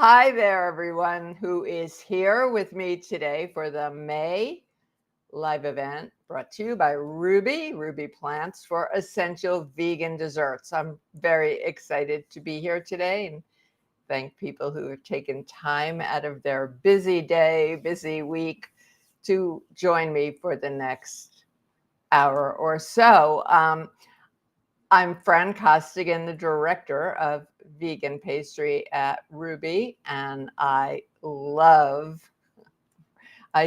Hi there, everyone who is here with me today for the May live event brought to you by Rouxbe Plants for Essential Vegan Desserts. I'm very excited to be here today and thank people who have taken time out of their busy day, busy week to join me for the next hour or so. I'm Fran Costigan, the director of vegan pastry at Rouxbe, and I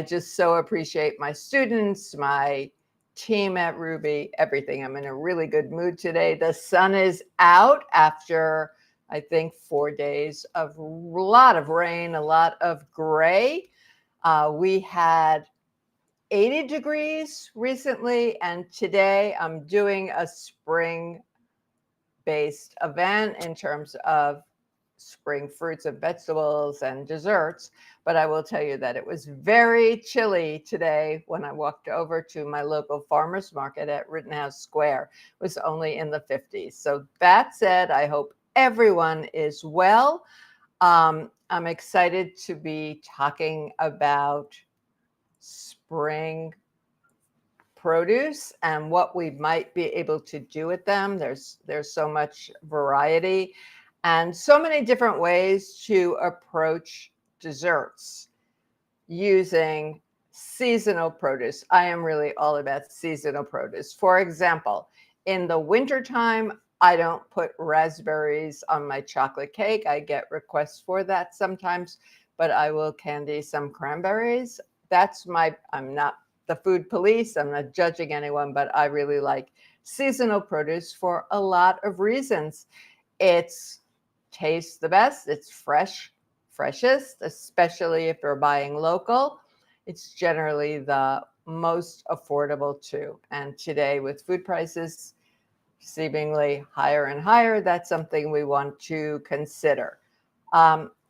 just so appreciate my students, my team at Rouxbe, everything. I'm in a really good mood today. The sun is out after, I think, 4 days of a lot of rain, a lot of gray. We had 80 degrees recently, and today I'm doing a spring-based event in terms of spring fruits and vegetables and desserts. But I will tell you that it was very chilly today when I walked over to my local farmers market at Rittenhouse Square. It was only in the 50s. So that said, I hope everyone is well. I'm excited to be talking about spring produce and what we might be able to do with them. There's so much variety and so many different ways to approach desserts using seasonal produce. I am really all about seasonal produce. For example, in the wintertime, I don't put raspberries on my chocolate cake. I get requests for that sometimes, but I will candy some cranberries. I'm not the food police. I'm not judging anyone, but I really like seasonal produce for a lot of reasons. It's tastes the best. It's freshest, especially if you're buying local. It's generally the most affordable too. And today with food prices seemingly higher and higher, that's something we want to consider.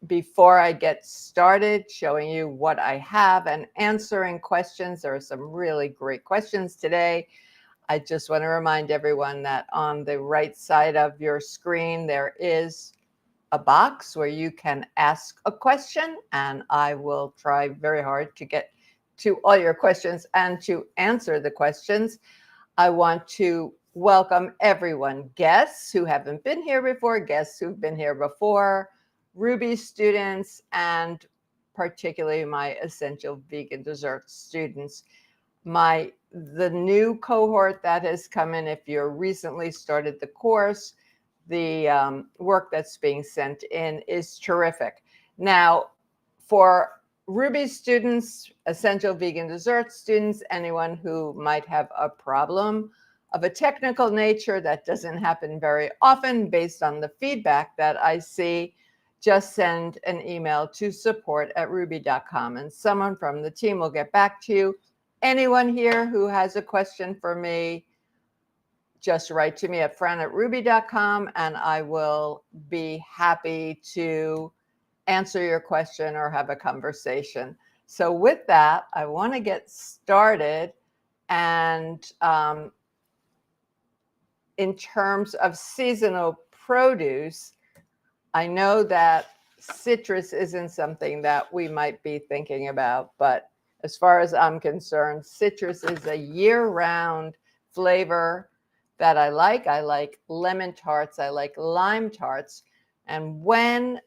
Before I get started showing you what I have and answering questions, there are some really great questions today. I just want to remind everyone that on the right side of your screen, there is a box where you can ask a question, and I will try very hard to get to all your questions and to answer the questions. I want to welcome everyone, guests who haven't been here before, guests who've been here before, Rouxbe students, and particularly my Essential Vegan Desserts students. The new cohort that has come in, if you recently started the course, the work that's being sent in is terrific. Now, for Rouxbe students, Essential Vegan Desserts students, anyone who might have a problem of a technical nature that doesn't happen very often based on the feedback that I see, just send an email to support@rouxbe.com and someone from the team will get back to you. Anyone here who has a question for me, just write to me at fran@rouxbe.com and I will be happy to answer your question or have a conversation. So with that, I want to get started. And in terms of seasonal produce, I know that citrus isn't something that we might be thinking about, but as far as I'm concerned, citrus is a year-round flavor that I like. I like lemon tarts. I like lime tarts. And when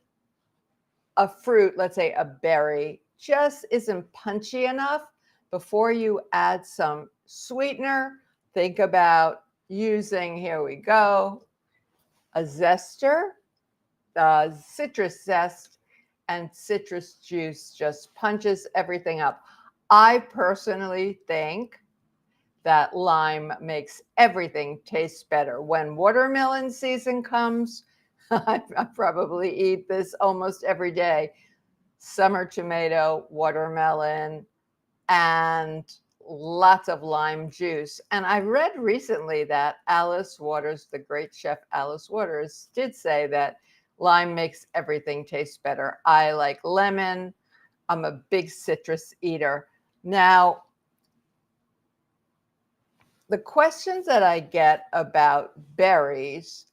a fruit, let's say a berry, just isn't punchy enough, before you add some sweetener, think about using, here we go, a zester. Citrus zest and citrus juice just punches everything up. I personally think that lime makes everything taste better. When watermelon season comes, I probably eat this almost every day. Summer tomato, watermelon, and lots of lime juice. And I read recently that Alice Waters, the great chef Alice Waters, did say that lime makes everything taste better. I like lemon. I'm a big citrus eater. Now, the questions that I get about berries,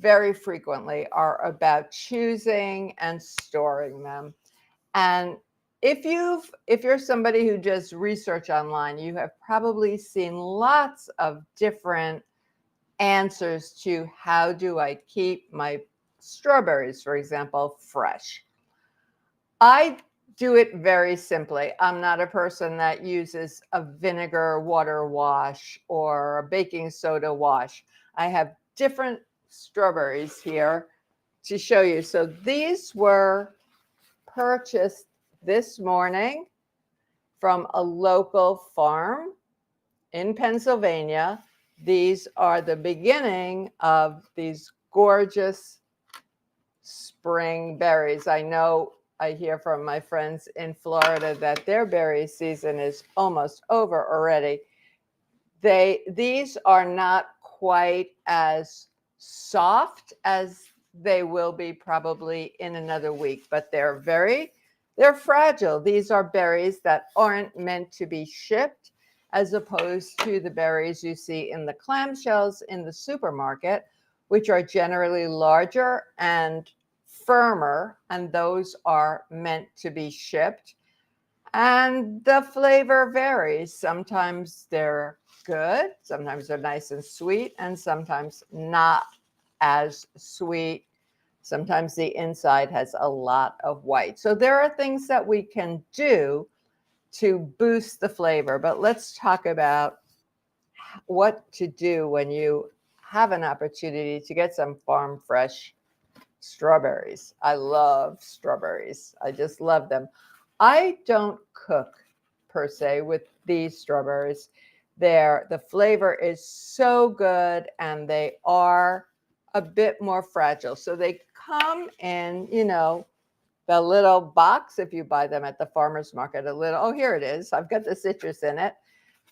very frequently are about choosing and storing them. And if you're somebody who does research online, you have probably seen lots of different answers to how do I keep my strawberries, for example, fresh. I do it very simply. I'm not a person that uses a vinegar water wash or a baking soda wash. I have different strawberries here to show you. So these were purchased this morning from a local farm in Pennsylvania. These are the beginning of these gorgeous spring berries. I know I hear from my friends in Florida that their berry season is almost over already. These are not quite as soft as they will be probably in another week, but they're fragile. These are berries that aren't meant to be shipped, as opposed to the berries you see in the clamshells in the supermarket, which are generally larger and firmer, and those are meant to be shipped. And the flavor varies. Sometimes they're good, sometimes they're nice and sweet, and sometimes not as sweet. Sometimes the inside has a lot of white. So there are things that we can do to boost the flavor, but let's talk about what to do when you have an opportunity to get some farm fresh strawberries. I love strawberries. I just love them. I don't cook per se with these strawberries. The flavor is so good, and they are a bit more fragile. So they come in, the little box if you buy them at the farmer's market, oh, here it is. I've got the citrus in it.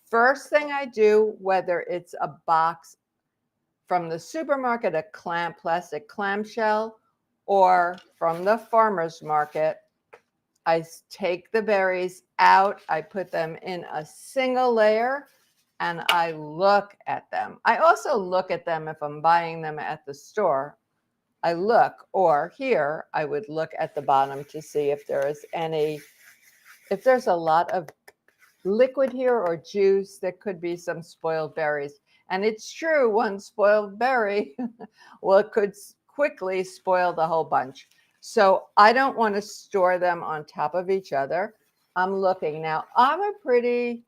First thing I do, whether it's a box from the supermarket, a plastic clamshell, or from the farmer's market, I take the berries out, I put them in a single layer, and I look at them. I also look at them if I'm buying them at the store. I look, or here, I would look at the bottom to see if there's a lot of liquid here or juice. There could be some spoiled berries. And it's true, one spoiled berry, well, it could quickly spoil the whole bunch. So I don't want to store them on top of each other. I'm looking now. I'm a pretty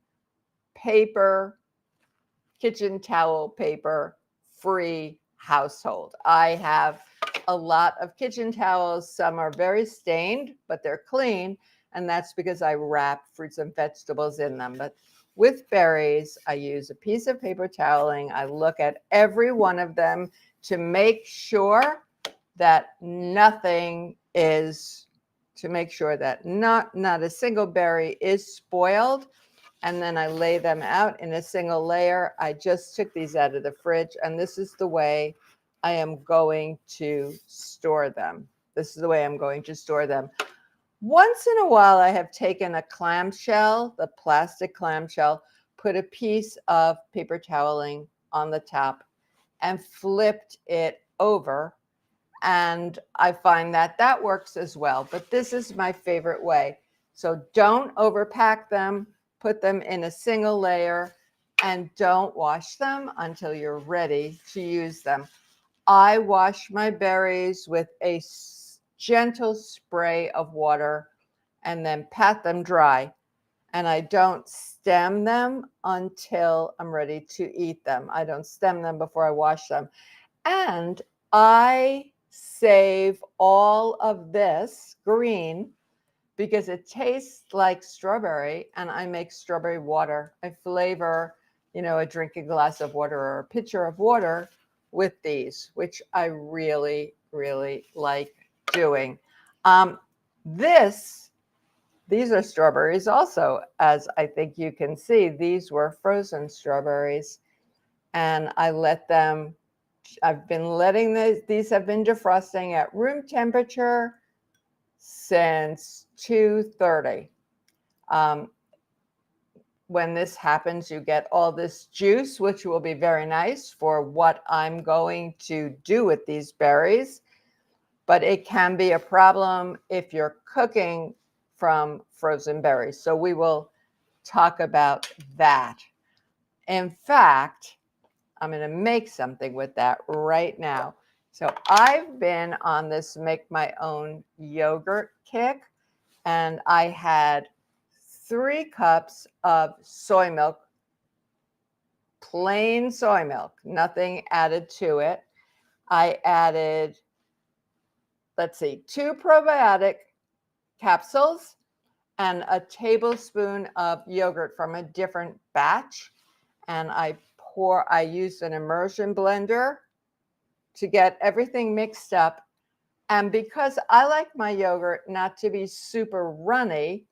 kitchen towel paper free household. I have a lot of kitchen towels. Some are very stained, but they're clean. And that's because I wrap fruits and vegetables in them. But with berries, I use a piece of paper toweling. I look at every one of them to make sure that not a single berry is spoiled. And then I lay them out in a single layer. I just took these out of the fridge, and this is the way I am going to store them. Once in a while, I have taken a clamshell, the plastic clamshell, put a piece of paper toweling on the top and flipped it over. And I find that works as well. But this is my favorite way. So don't overpack them. Put them in a single layer, and don't wash them until you're ready to use them. I wash my berries with a gentle spray of water and then pat them dry. And I don't stem them until I'm ready to eat them. I don't stem them before I wash them. And I save all of this green because it tastes like strawberry, and I make strawberry water. I flavor, a drinking glass of water or a pitcher of water with these, which I really, really like doing. These are strawberries also, as I think you can see. These were frozen strawberries, and I've been letting these have been defrosting at room temperature since 2:30. when this happens, you get all this juice, which will be very nice for what I'm going to do with these berries. But it can be a problem if you're cooking from frozen berries. So we will talk about that. In fact, I'm going to make something with that right now. So I've been on this make my own yogurt kick, and I had 3 cups of soy milk, plain soy milk, nothing added to it. I added, let's see, 2 probiotic capsules and a tablespoon of yogurt from a different batch. And I used an immersion blender to get everything mixed up. And because I like my yogurt not to be super runny,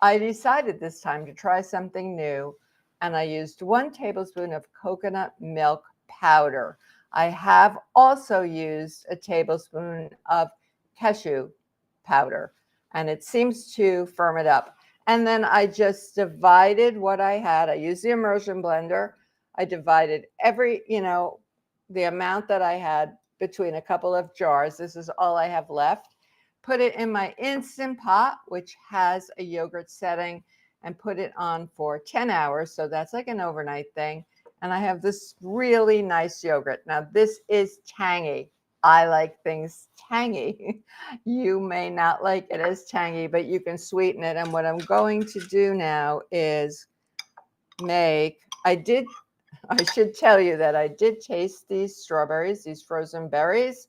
I decided this time to try something new. And I used 1 tablespoon of coconut milk powder. I have also used a tablespoon of cashew powder, and it seems to firm it up. And then I just divided what I had. I used the immersion blender. I divided the amount that I had between a couple of jars. This is all I have left. Put it in my Instant Pot, which has a yogurt setting, and put it on for 10 hours. So that's like an overnight thing. And I have this really nice yogurt. Now, this is tangy. I like things tangy. You may not like it as tangy, but you can sweeten it. And what I'm going to do now is I should tell you that I did taste these strawberries, these frozen berries,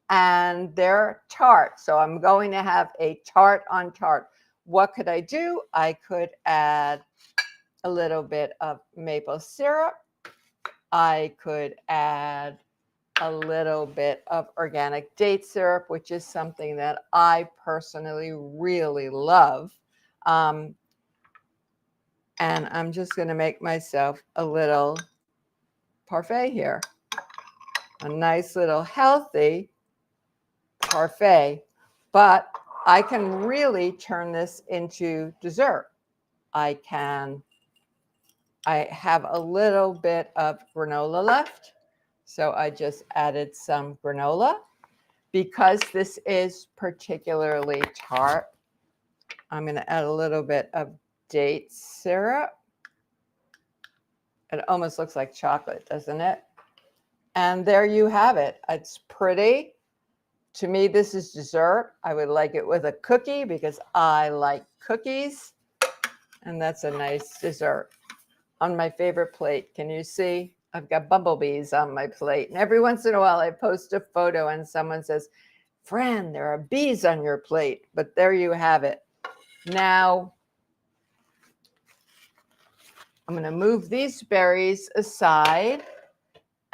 and they're tart. So I'm going to have a tart on tart. What could I do? I could add a little bit of maple syrup. I could add a little bit of organic date syrup, which is something that I personally really love. And I'm just going to make myself a little parfait here, a nice little healthy parfait. But I can really turn this into dessert. I have a little bit of granola left. So I just added some granola. Because this is particularly tart, I'm going to add a little bit of date syrup. It almost looks like chocolate, doesn't it? And there you have it. It's pretty. To me, this is dessert. I would like it with a cookie because I like cookies. And that's a nice dessert on my favorite plate. Can you see? I've got bumblebees on my plate. And every once in a while, I post a photo and someone says, Fran, there are bees on your plate. But there you have it. Now, I'm going to move these berries aside.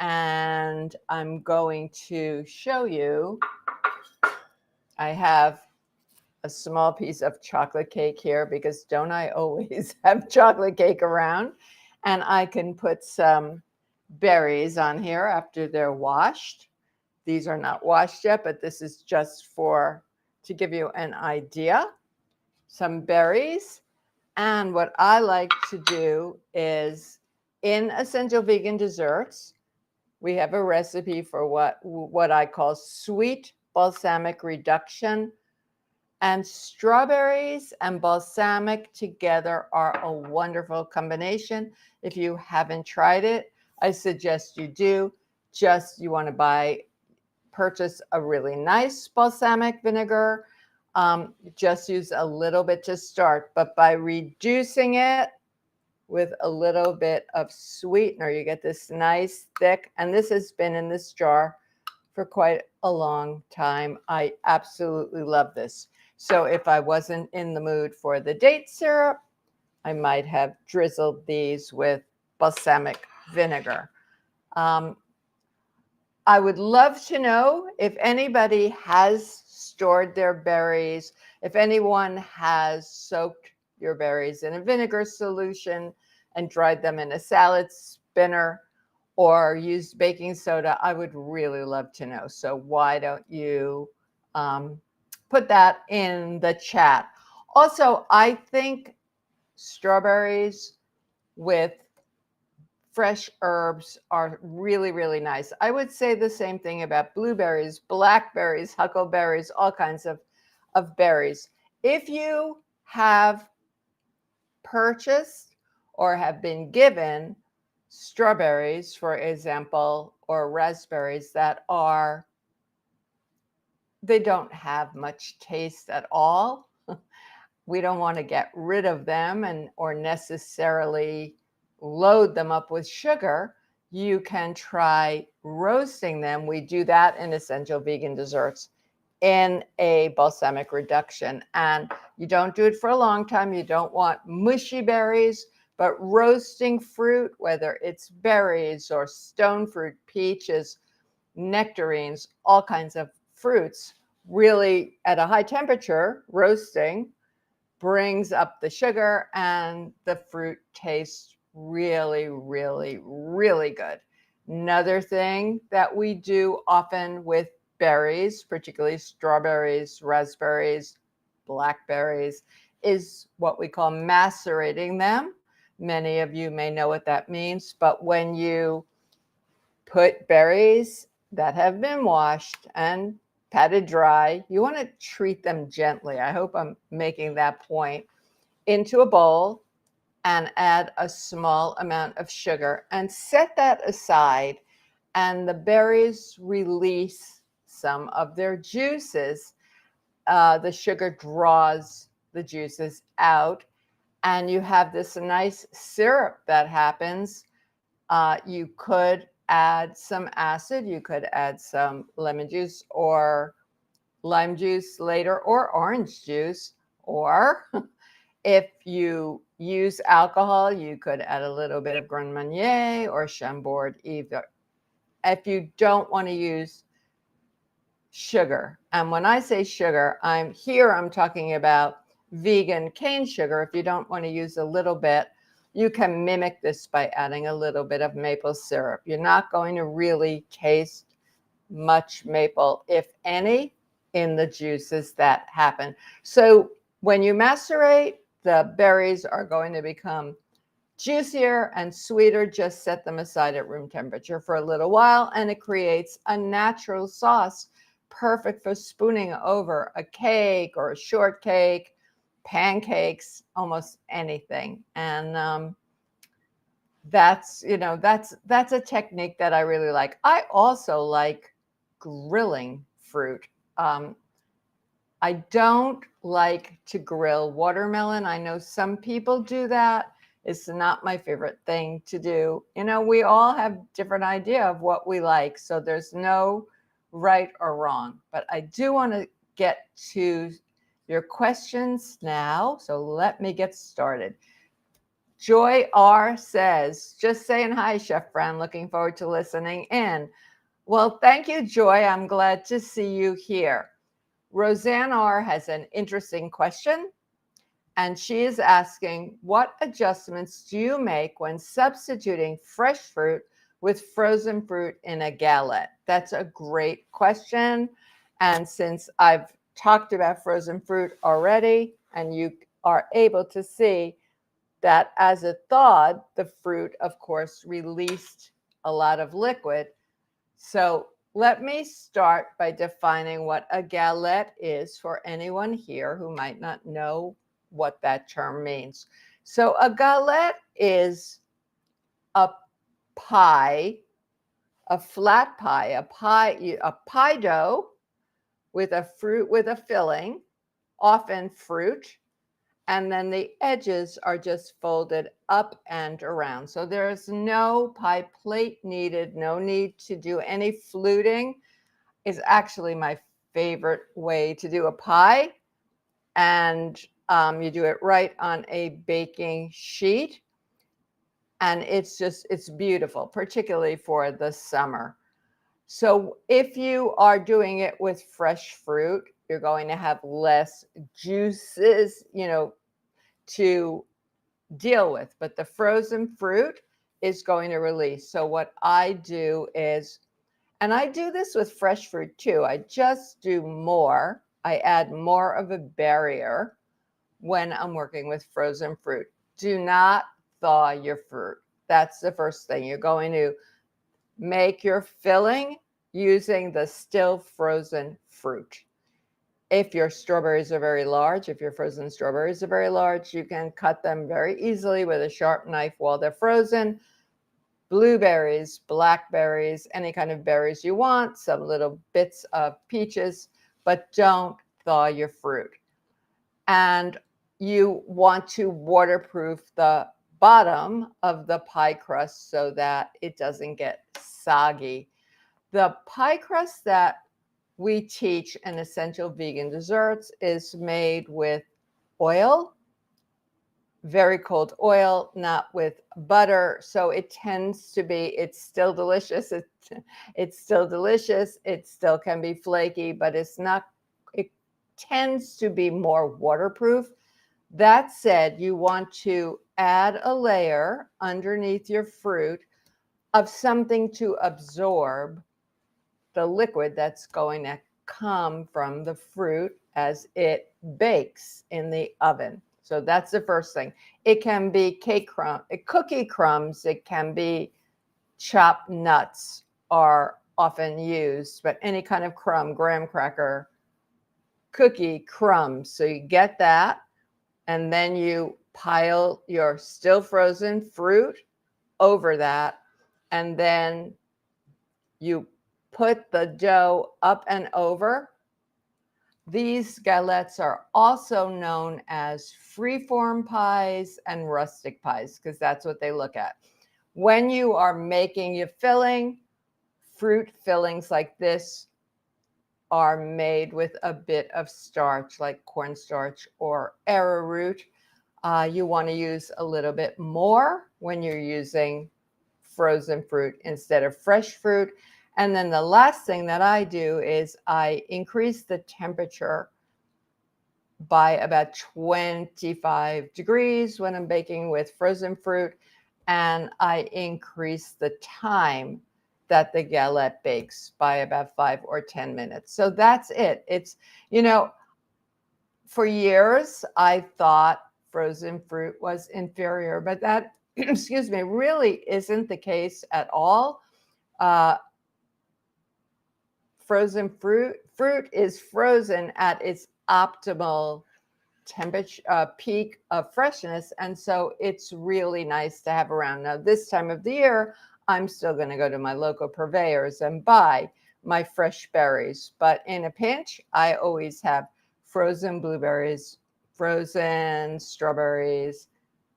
And I'm going to show you. I have a small piece of chocolate cake here because don't I always have chocolate cake around? And I can put some berries on here after they're washed. These are not washed yet, but this is just to give you an idea. Some berries. And what I like to do is in Essential Vegan Desserts, we have a recipe for what I call sweet balsamic reduction. And strawberries and balsamic together are a wonderful combination. If you haven't tried it, I suggest you do. You want to purchase a really nice balsamic vinegar. Just use a little bit to start, but by reducing it with a little bit of sweetener, you get this nice thick, and this has been in this jar for quite a long time. I absolutely love this. So if I wasn't in the mood for the date syrup, I might have drizzled these with balsamic vinegar. I would love to know if anybody has stored their berries, if anyone has soaked your berries in a vinegar solution and dried them in a salad spinner or used baking soda. I would really love to know. So why don't you put that in the chat? Also, I think strawberries with fresh herbs are really, really nice. I would say the same thing about blueberries, blackberries, huckleberries, all kinds of berries. If you have purchased or have been given strawberries, for example, or raspberries that they don't have much taste at all, we don't want to get rid of them or necessarily load them up with sugar. You can try roasting them. We do that in Essential Vegan Desserts in a balsamic reduction. And you don't do it for a long time. You don't want mushy berries, but roasting fruit, whether it's berries or stone fruit, peaches, nectarines, all kinds of fruits, really at a high temperature, roasting brings up the sugar and the fruit tastes really, really, really good. Another thing that we do often with berries, particularly strawberries, raspberries, blackberries, is what we call macerating them. Many of you may know what that means, but when you put berries that have been washed and patted dry, you want to treat them gently. I hope I'm making that point. Into a bowl and add a small amount of sugar and set that aside. And the berries release some of their juices. The sugar draws the juices out, and you have this nice syrup that happens. You could add some acid, you could add some lemon juice or lime juice later, or orange juice, or if you use alcohol, you could add a little bit of Grand Marnier or Chambord either. If you don't want to use sugar, and when I say sugar, I'm talking about vegan cane sugar. If you don't want to use a little bit, you can mimic this by adding a little bit of maple syrup. You're not going to really taste much maple, if any, in the juices that happen. So when you macerate, the berries are going to become juicier and sweeter. Just set them aside at room temperature for a little while, and it creates a natural sauce perfect for spooning over a cake or a shortcake, pancakes, almost anything. And that's a technique that I really like. I also like grilling fruit. I don't like to grill watermelon. I know some people do that. It's not my favorite thing to do. We all have different idea of what we like, so there's no right or wrong. But I do want to get to your questions now, so let me get started. Joy R says, just saying hi, Chef Fran, looking forward to listening in. Well, thank you, Joy. I'm glad to see you here. Roseanne R has an interesting question, and she is asking, what adjustments do you make when substituting fresh fruit with frozen fruit in a galette? That's a great question. And since I've talked about frozen fruit already, and you are able to see that as it thawed, the fruit, of course, released a lot of liquid. So let me start by defining what a galette is for anyone here who might not know what that term means. So a galette is a pie, a flat pie, a pie dough with a filling, often fruit, and then the edges are just folded up and around. So there's no pie plate needed, no need to do any fluting. It's actually my favorite way to do a pie. And you do it right on a baking sheet. And it's beautiful, particularly for the summer. So if you are doing it with fresh fruit, you're going to have less juices, to deal with, but the frozen fruit is going to release. So what I do is, and I do this with fresh fruit too, I just do more. I add more of a barrier when I'm working with frozen fruit. Do not thaw your fruit. That's the first thing. You're going to make your filling using the still frozen fruit. If your strawberries are very large, if your frozen strawberries are very large, you can cut them very easily with a sharp knife while they're frozen. Blueberries, blackberries, any kind of berries you want, some little bits of peaches, but don't thaw your fruit. And you want to waterproof the bottom of the pie crust so that it doesn't get soggy. The pie crust that we teach in Essential Vegan Desserts is made with oil, very cold oil, not with butter. So it tends to be, it's still delicious. It's still delicious. It still can be flaky, but it tends to be more waterproof. That said, you want to add a layer underneath your fruit of something to absorb the liquid that's going to come from the fruit as it bakes in the oven. So that's the first thing. It can be cookie crumbs. It can be chopped nuts are often used, but any kind of crumb, graham cracker, cookie crumbs. So you get that, and then you pile your still frozen fruit over that, and then you put the dough up and over. These galettes are also known as freeform pies and rustic pies because that's what they look at. When you are making your filling, fruit fillings like this are made with a bit of starch like cornstarch or arrowroot. You want to use a little bit more when you're using frozen fruit instead of fresh fruit. And then the last thing that I do is I increase the temperature by about 25 degrees when I'm baking with frozen fruit. And I increase the time that the galette bakes by about 5 or 10 minutes. So that's it. It's, for years, I thought frozen fruit was inferior, but that, excuse me, really isn't the case at all. Frozen fruit is frozen at its optimal temperature, peak of freshness. And so it's really nice to have around. Now, this time of the year, I'm still going to go to my local purveyors and buy my fresh berries. But in a pinch, I always have frozen blueberries, frozen strawberries.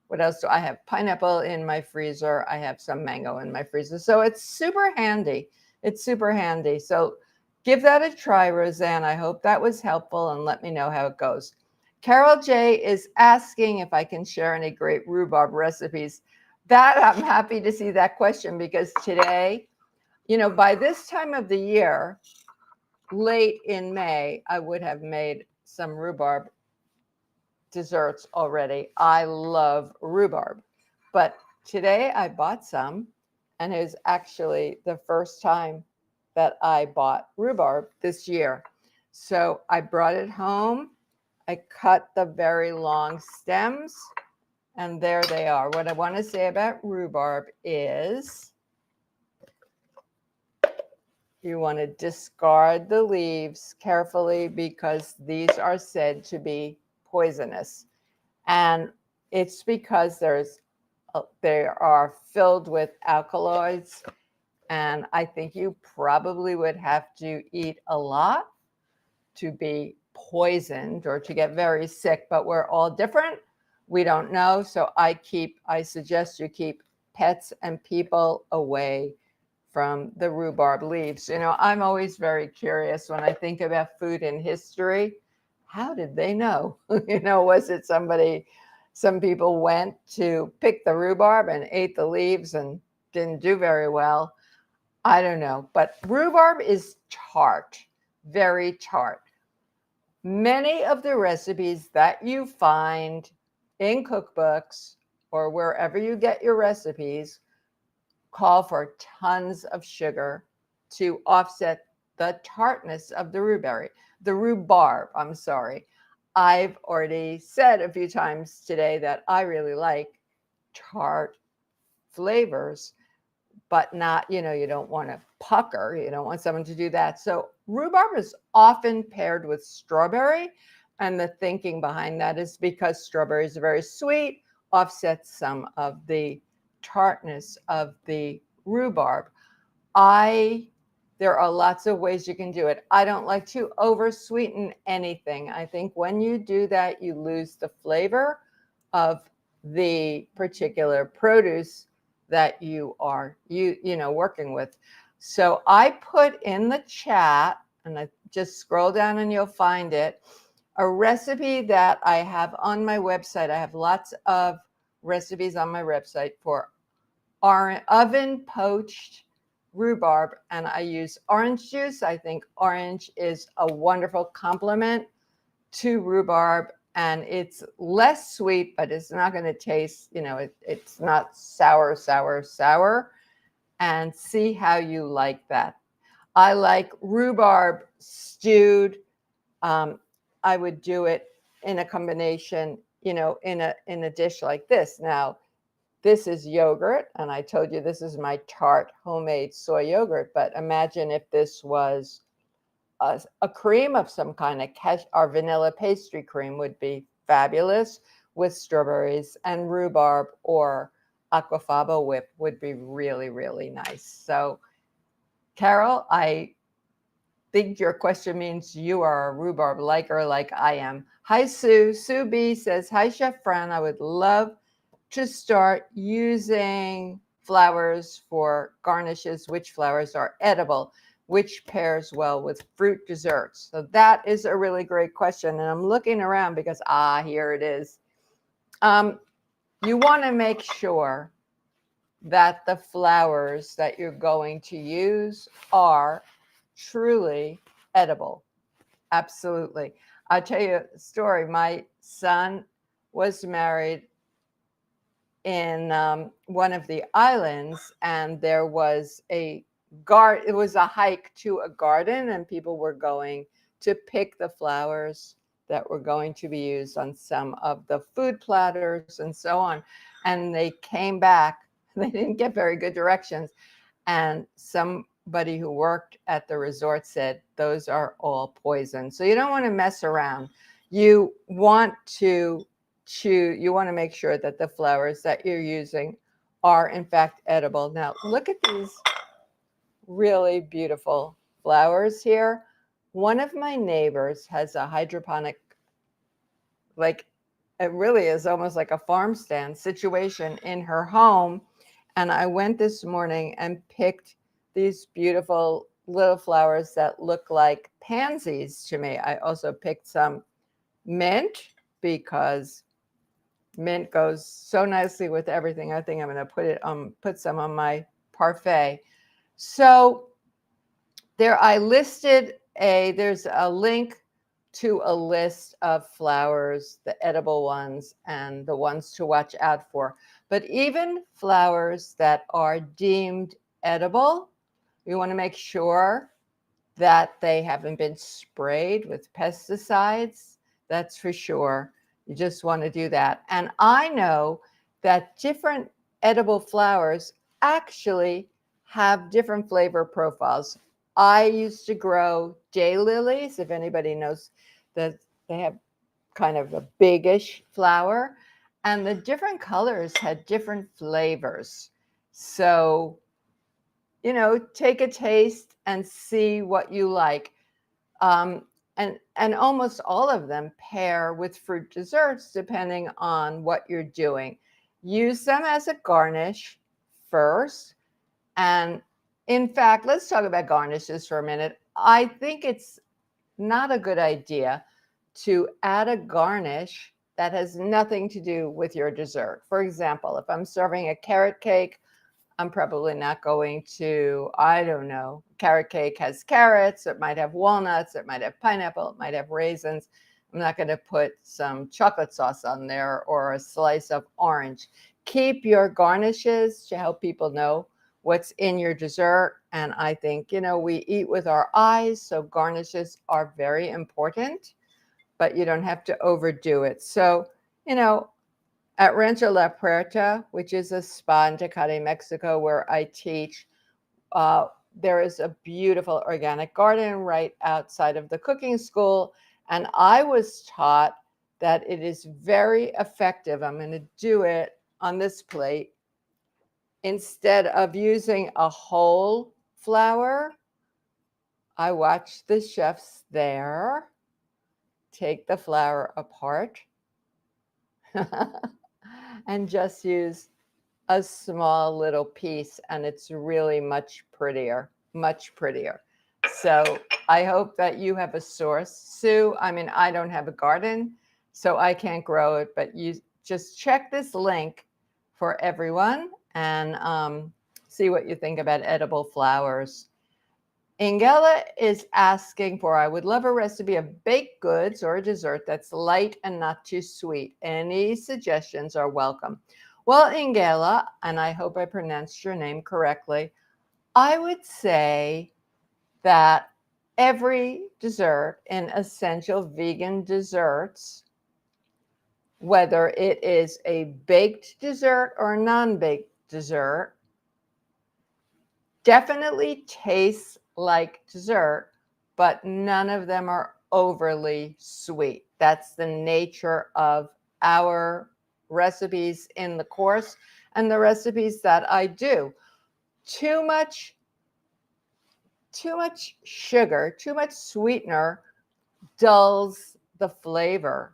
What else do I have? Pineapple in my freezer. I have some mango in my freezer. So it's super handy. It's super handy. So give that a try, Roseanne. I hope that was helpful, and let me know how it goes. Carol J is asking if I can share any great rhubarb recipes. That I'm happy to see that question, because today, by this time of the year, late in May, I would have made some rhubarb desserts already. I love rhubarb, but today I bought some, and it was actually the first time that I bought rhubarb this year. So I brought it home. I cut the very long stems, and there they are. What I want to say about rhubarb is you want to discard the leaves carefully, because these are said to be poisonous. And it's because they are filled with alkaloids. And I think you probably would have to eat a lot to be poisoned or to get very sick, but we're all different. We don't know. So I suggest you keep pets and people away from the rhubarb leaves. I'm always very curious when I think about food in history. How did they know? Was it some people went to pick the rhubarb and ate the leaves and didn't do very well? I don't know. But rhubarb is tart, very tart. Many of the recipes that you find in cookbooks or wherever you get your recipes call for tons of sugar to offset the tartness of the rhubarb. I'm sorry. I've already said a few times today that I really like tart flavors, but not, you don't want to pucker. You don't want someone to do that. So rhubarb is often paired with strawberry. And the thinking behind that is because strawberries are very sweet, offsets some of the tartness of the rhubarb. There are lots of ways you can do it. I don't like to over sweeten anything. I think when you do that, you lose the flavor of the particular produce that you are working with. So I put in the chat, and I just scroll down and you'll find it, a recipe that I have on my website. I have lots of recipes on my website for oven poached rhubarb, and I use orange juice. I think orange is a wonderful complement to rhubarb, and it's less sweet, but it's not going to taste, it's not sour, and see how you like that. I like rhubarb stewed. I would do it in a combination, in a dish like this. Now, this is yogurt, and I told you this is my tart homemade soy yogurt, but imagine if this was a cream of some kind. Our vanilla pastry cream would be fabulous with strawberries, and rhubarb or aquafaba whip would be really, really nice. So, Carol, I think your question means you are a rhubarb liker like I am. Hi, Sue. Sue B says, hi, Chef Fran. I would love to start using flowers for garnishes. Which flowers are edible? Which pairs well with fruit desserts? So that is a really great question. And I'm looking around because, here it is. You want to make sure that the flowers that you're going to use are truly edible. Absolutely. I'll tell you a story. My son was married in one of the islands, and there was it was a hike to a garden, and people were going to pick the flowers that were going to be used on some of the food platters and so on. And they came back, they didn't get very good directions, and somebody who worked at the resort said those are all poison. So you don't want to mess around. You want to make sure that the flowers that you're using are in fact edible. Now look at these really beautiful flowers here. One of my neighbors has a hydroponic, like it really is almost like a farm stand situation in her home. And I went this morning and picked these beautiful little flowers that look like pansies to me. I also picked some mint because mint goes so nicely with everything. I think I'm going to put some on my parfait. So there's a link to a list of flowers, the edible ones and the ones to watch out for. But even flowers that are deemed edible, we want to make sure that they haven't been sprayed with pesticides. That's for sure. You just want to do that. And I know that different edible flowers actually have different flavor profiles. I used to grow daylilies, if anybody knows that they have kind of a biggish flower, and the different colors had different flavors. So, take a taste and see what you like. And almost all of them pair with fruit desserts depending on what you're doing. Use them as a garnish first. And in fact, let's talk about garnishes for a minute. I think it's not a good idea to add a garnish that has nothing to do with your dessert. For example, if I'm serving a carrot cake, I'm probably not going to, I don't know, carrot cake has carrots, it might have walnuts, it might have pineapple, it might have raisins. I'm not going to put some chocolate sauce on there or a slice of orange. Keep your garnishes to help people know what's in your dessert. And I think, we eat with our eyes, so garnishes are very important, but you don't have to overdo it. So, At Rancho La Puerta, which is a spa in Tecate, Mexico, where I teach, uh, there is a beautiful organic garden right outside of the cooking school. And I was taught that it is very effective. I'm going to do it on this plate. Instead of using a whole flower, I watch the chefs there take the flour apart and just use a small little piece, and it's really much prettier, much prettier. So I hope that you have a source. Sue, I mean, I don't have a garden, so I can't grow it, but you just check this link for everyone and see what you think about edible flowers. Ingela is asking for, I would love a recipe of baked goods or a dessert that's light and not too sweet. Any suggestions are welcome. Well, Ingela, and I hope I pronounced your name correctly, I would say that every dessert in Essential Vegan Desserts, whether it is a baked dessert or a non-baked dessert, definitely tastes like dessert, but none of them are overly sweet. That's the nature of our recipes in the course and the recipes that I do. Too much sugar, too much sweetener dulls the flavor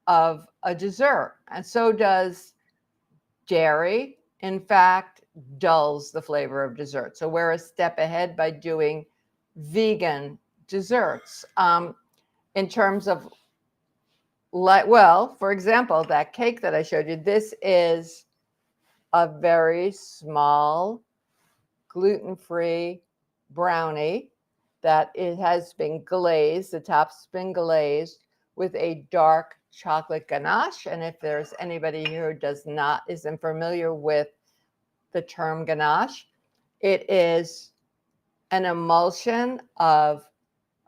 of a dessert. And so does dairy. In fact, dulls the flavor of dessert. So we're a step ahead by doing vegan desserts. In terms of, well, for example, that cake that I showed you, this is a very small gluten-free brownie that it has been glazed, the top's been glazed with a dark chocolate ganache. And if there's anybody here who isn't familiar with the term ganache, it is an emulsion of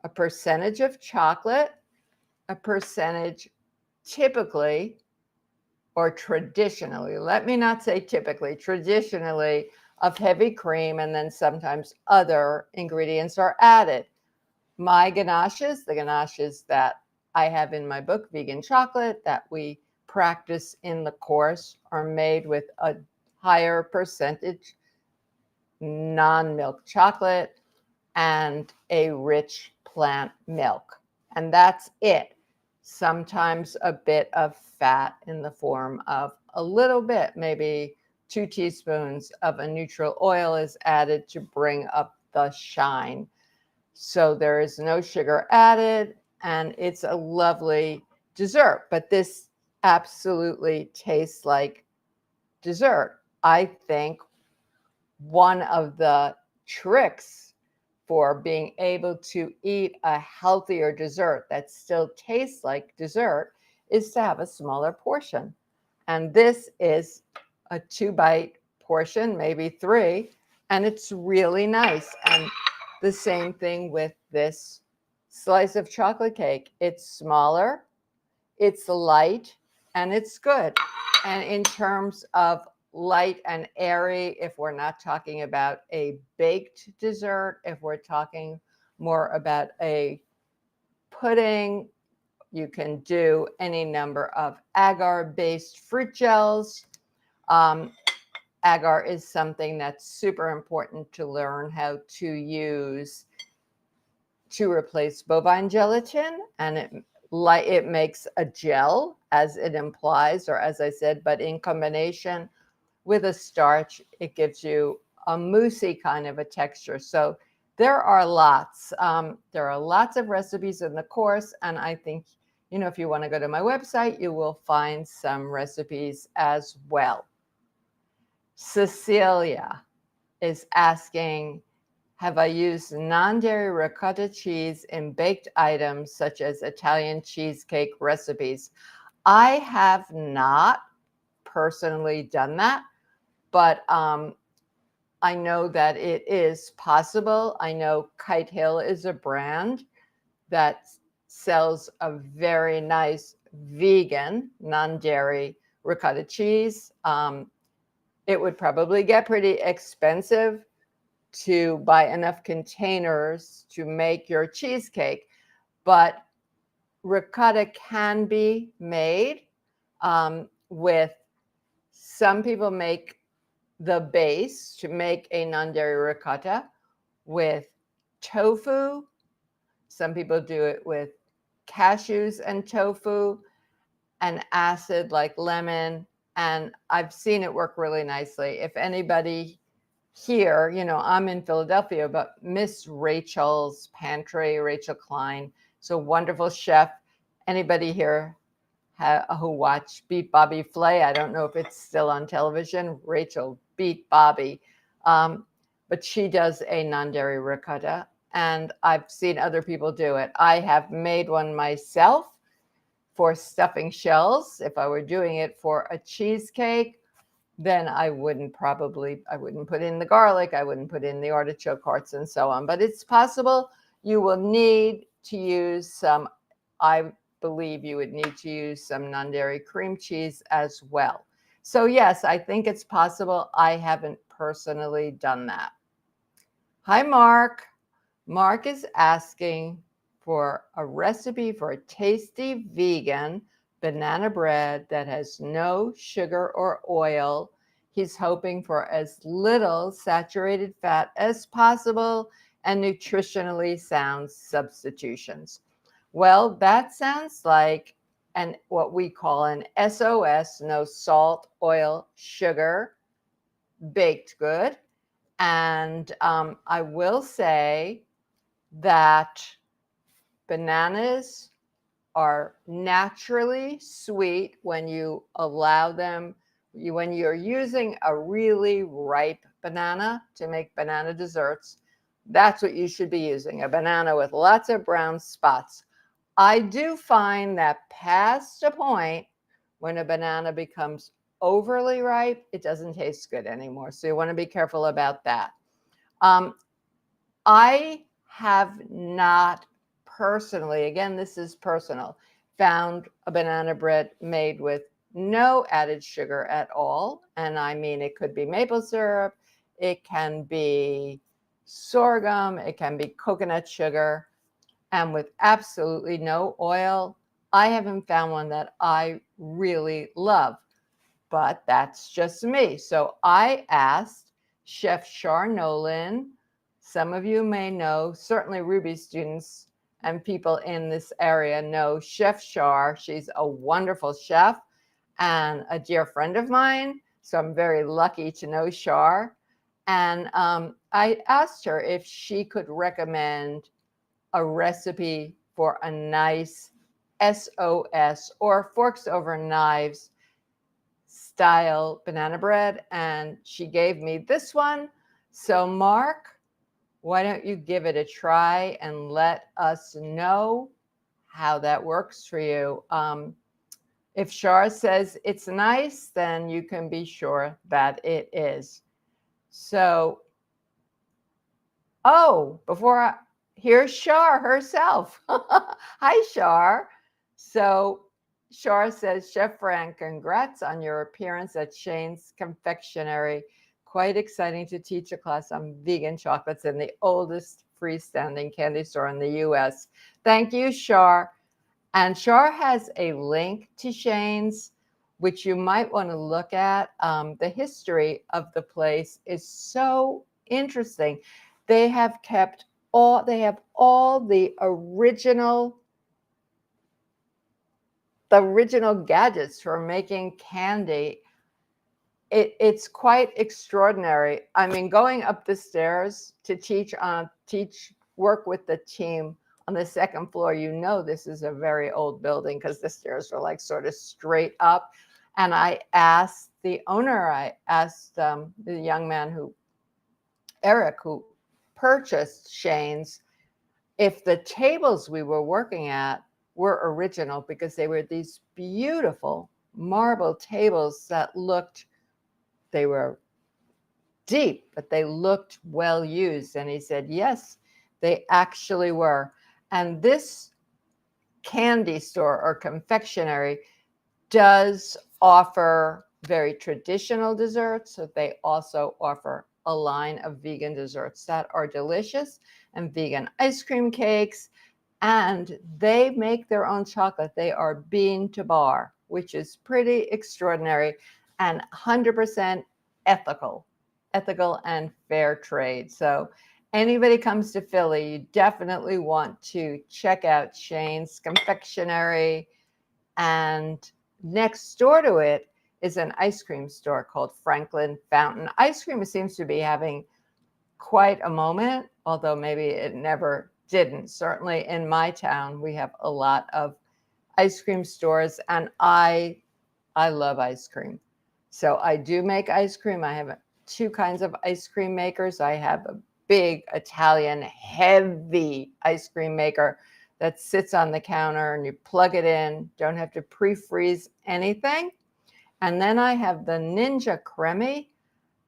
a percentage of chocolate, a percentage typically or traditionally, let me not say typically, traditionally of heavy cream, and then sometimes other ingredients are added. My ganaches, the ganaches that I have in my book, Vegan Chocolate, that we practice in the course, are made with a higher percentage non-milk chocolate and a rich plant milk. And that's it. Sometimes a bit of fat in the form of a little bit, maybe 2 teaspoons of a neutral oil is added to bring up the shine. So there is no sugar added, and it's a lovely dessert. But this absolutely tastes like dessert. I think one of the tricks for being able to eat a healthier dessert that still tastes like dessert is to have a smaller portion. And this is a 2-bite portion, maybe 3, and it's really nice. And the same thing with this slice of chocolate cake. It's smaller, it's light, and it's good. And in terms of light and airy, if we're not talking about a baked dessert, if we're talking more about a pudding, you can do any number of agar-based fruit gels. Agar is something that's super important to learn how to use to replace bovine gelatin, and it makes a gel, as it implies, or as I said, but in combination with a starch, it gives you a moussey kind of a texture. So there are lots. There are lots of recipes in the course, and I think, if you want to go to my website, you will find some recipes as well. Cecilia is asking, have I used non-dairy ricotta cheese in baked items such as Italian cheesecake recipes? I have not personally done that, but I know that it is possible. I know Kite Hill is a brand that sells a very nice vegan, non-dairy ricotta cheese. It would probably get pretty expensive to buy enough containers to make your cheesecake, but ricotta can be made with, some people make the base to make a non-dairy ricotta with tofu. Some people do it with cashews and tofu, and acid like lemon. And I've seen it work really nicely. If anybody here, I'm in Philadelphia, but Miss Rachel's Pantry, Rachel Klein, so wonderful chef. Anybody here who watched Beat Bobby Flay? I don't know if it's still on television. Rachel Beat Bobby. But she does a non-dairy ricotta, and I've seen other people do it. I have made one myself for stuffing shells. If I were doing it for a cheesecake, then I wouldn't put in the garlic, I wouldn't put in the artichoke hearts and so on. But it's possible. You will need to use some, I believe you would need to use some non-dairy cream cheese as well. So yes, I think it's possible. I haven't personally done that. Hi, Mark. Mark is asking for a recipe for a tasty vegan banana bread that has no sugar or oil. He's hoping for as little saturated fat as possible and nutritionally sound substitutions. Well, that sounds like what we call an SOS, no salt, oil, sugar, baked good. And I will say that bananas are naturally sweet when you allow them, when you're using a really ripe banana to make banana desserts. That's what you should be using, a banana with lots of brown spots. I do find that past a point, when a banana becomes overly ripe, it doesn't taste good anymore. So you want to be careful about that. I have not personally, again, this is personal, found a banana bread made with no added sugar at all. And I mean, it could be maple syrup, it can be sorghum, it can be coconut sugar, and with absolutely no oil. I haven't found one that I really love, but that's just me. So I asked Chef Char Nolan. Some of you may know, certainly Rouxbe students and people in this area know Chef Char. She's a wonderful chef and a dear friend of mine. So I'm very lucky to know Char. And I asked her if she could recommend a recipe for a nice SOS or forks over knives style banana bread. And she gave me this one. So Mark, why don't you give it a try and let us know how that works for you. If Char says it's nice, then you can be sure that it is. So, here's Char herself. Hi, Char. So Char says, Chef Fran, congrats on your appearance at Shane's Confectionery. Quite exciting to teach a class on vegan chocolates in the oldest freestanding candy store in the US. Thank you, Char. And Char has a link to Shane's, which you might want to look at. The history of the place is so interesting. They have kept all the original gadgets for making candy. It's quite extraordinary. I mean, going up the stairs to work with the team on the second floor, this is a very old building because the stairs are like sort of straight up. And I asked the owner, the young man Eric, who purchased Shane's, if the tables we were working at were original, because they were these beautiful marble tables that they were deep, but they looked well used. And he said, yes, they actually were. And this candy store or confectionery does offer very traditional desserts, but they also offer a line of vegan desserts that are delicious, and vegan ice cream cakes. And they make their own chocolate. They are bean to bar, which is pretty extraordinary and 100% ethical and fair trade. So anybody comes to Philly, you definitely want to check out Shane's Confectionery. And next door to it is an ice cream store called Franklin Fountain. Ice cream seems to be having quite a moment, although maybe it never didn't. Certainly in my town, we have a lot of ice cream stores, and I love ice cream. So I do make ice cream. I have two kinds of ice cream makers. I have a big Italian heavy ice cream maker that sits on the counter and you plug it in, don't have to pre-freeze anything. And then I have the Ninja Creme,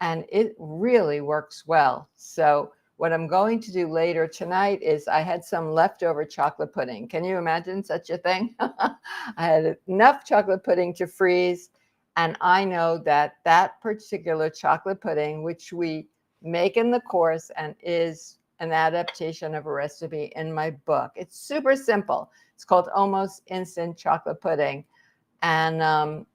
and it really works well. So what I'm going to do later tonight is I had some leftover chocolate pudding. Can you imagine such a thing? I had enough chocolate pudding to freeze. And I know that that particular chocolate pudding, which we make in the course and is an adaptation of a recipe in my book. It's super simple. It's called Almost Instant Chocolate Pudding. And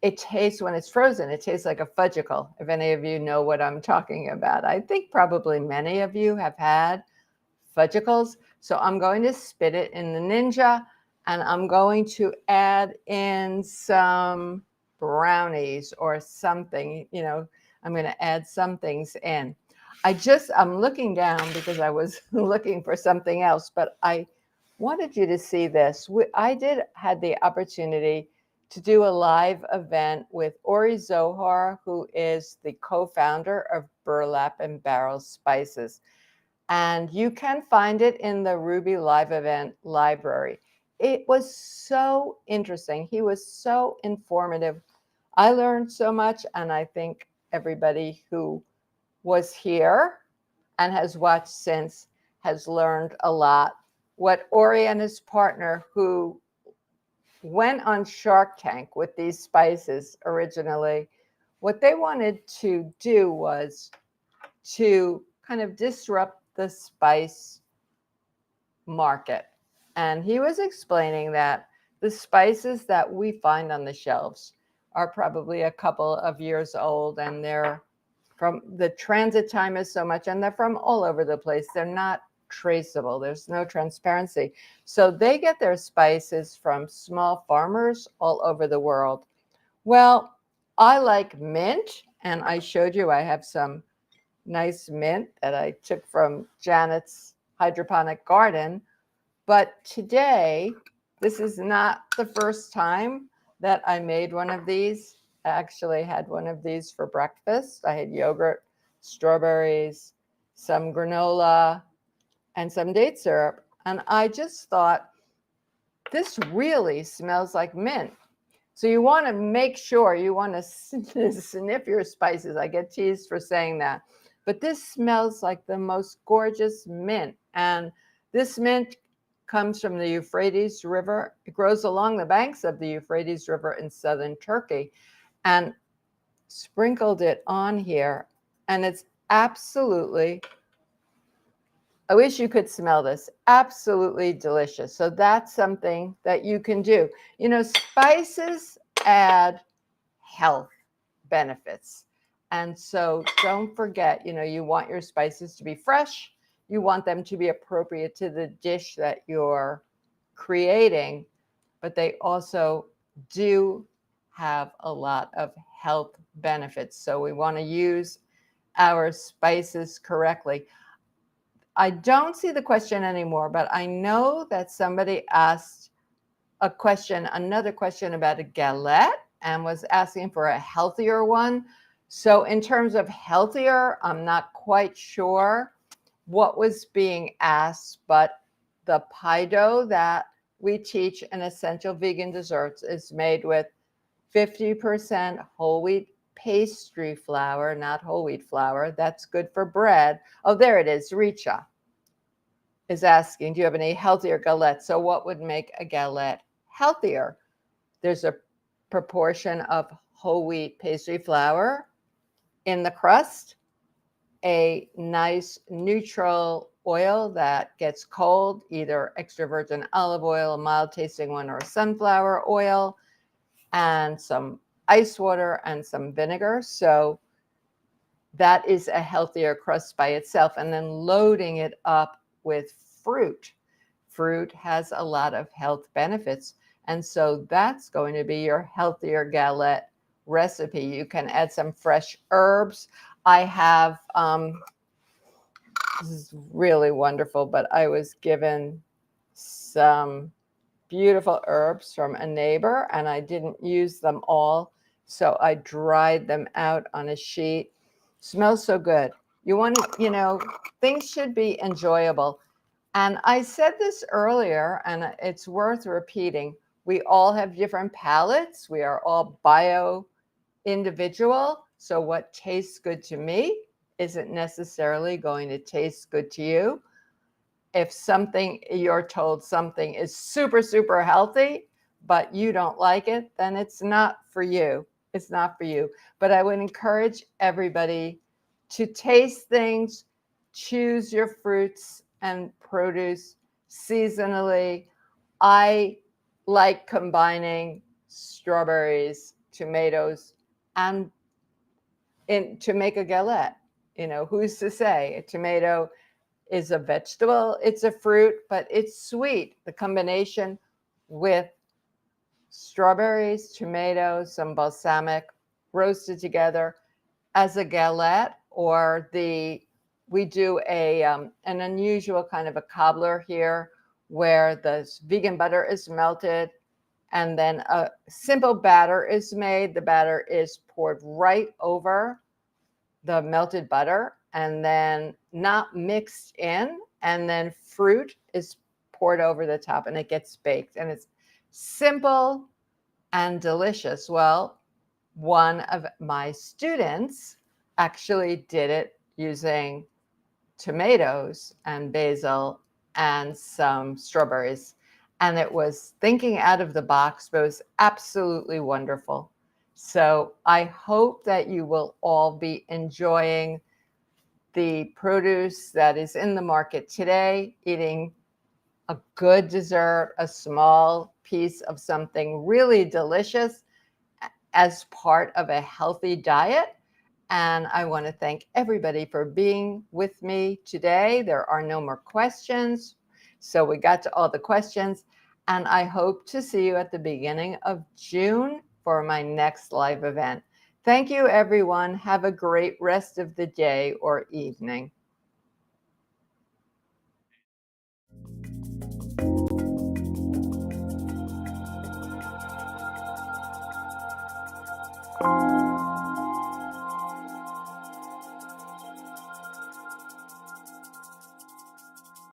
it tastes, when it's frozen, it tastes like a fudgicle, if any of you know what I'm talking about. I think probably many of you have had fudgicles. So I'm going to spit it in the Ninja, and I'm going to add in some brownies or something. You know, I'm going to add some things in. I'm looking down because I was looking for something else, but I wanted you to see this. I had the opportunity to do a live event with Ori Zohar, who is the co-founder of Burlap and Barrel Spices. And you can find it in the Rouxbe live event library. It was so interesting. He was so informative. I learned so much, and I think everybody who was here and has watched since has learned a lot. What Ori and his partner, who went on Shark Tank with these spices originally, what they wanted to do was to kind of disrupt the spice market. And he was explaining that the spices that we find on the shelves are probably a couple of years old, and they're from the transit time is so much, and they're from all over the place. They're not traceable. There's no transparency. So they get their spices from small farmers all over the world. Well, I like mint, and I showed you I have some nice mint that I took from Janet's hydroponic garden. But today, this is not the first time that I made one of these. I actually had one of these for breakfast. I had yogurt, strawberries, some granola, and some date syrup. And I just thought, this really smells like mint. So you want to make sure you want to sniff your spices. I get teased for saying that. But this smells like the most gorgeous mint. And this mint comes from the Euphrates River. It grows along the banks of the Euphrates River in southern Turkey. And sprinkled it on here. And it's absolutely, I wish you could smell this, absolutely delicious. So that's something that you can do. You know, spices add health benefits. And so don't forget, you know, you want your spices to be fresh. You want them to be appropriate to the dish that you're creating, but they also do have a lot of health benefits. So we want to use our spices correctly. I don't see the question anymore, but I know that somebody asked another question about a galette, and was asking for a healthier one. So in terms of healthier, I'm not quite sure what was being asked, but the pie dough that we teach in Essential Vegan Desserts is made with 50% whole wheat pastry flour, not whole wheat flour. That's good for bread. Oh, there it is. Richa is asking, do you have any healthier galette? So what would make a galette healthier? There's a proportion of whole wheat pastry flour in the crust, a nice neutral oil that gets cold, either extra virgin olive oil, a mild tasting one, or sunflower oil, and some ice water and some vinegar. So that is a healthier crust by itself. And then loading it up with fruit. Fruit has a lot of health benefits. And so that's going to be your healthier galette recipe. You can add some fresh herbs. I have, this is really wonderful, but I was given some beautiful herbs from a neighbor and I didn't use them all. So I dried them out on a sheet. Smells so good. You want to, things should be enjoyable. And I said this earlier, and it's worth repeating. We all have different palates. We are all bio individual. So what tastes good to me isn't necessarily going to taste good to you. If you're told something is super, super healthy, but you don't like it, then it's not for you. It's not for you. But I would encourage everybody to taste things, choose your fruits and produce seasonally. I like combining strawberries, tomatoes, and to make a galette. Who's to say? A tomato is a vegetable, it's a fruit, but it's sweet. The combination with strawberries, tomatoes, some balsamic roasted together as a galette, or we do an unusual kind of a cobbler here where the vegan butter is melted and then a simple batter is made. The batter is poured right over the melted butter and then not mixed in, and then fruit is poured over the top and it gets baked, and it's simple and delicious. Well, one of my students actually did it using tomatoes and basil and some strawberries, and it was thinking out of the box, but it was absolutely wonderful. So I hope that you will all be enjoying the produce that is in the market today, eating a good dessert, a small piece of something really delicious as part of a healthy diet. And I want to thank everybody for being with me today. There are no more questions. So we got to all the questions. And I hope to see you at the beginning of June for my next live event. Thank you, everyone. Have a great rest of the day or evening.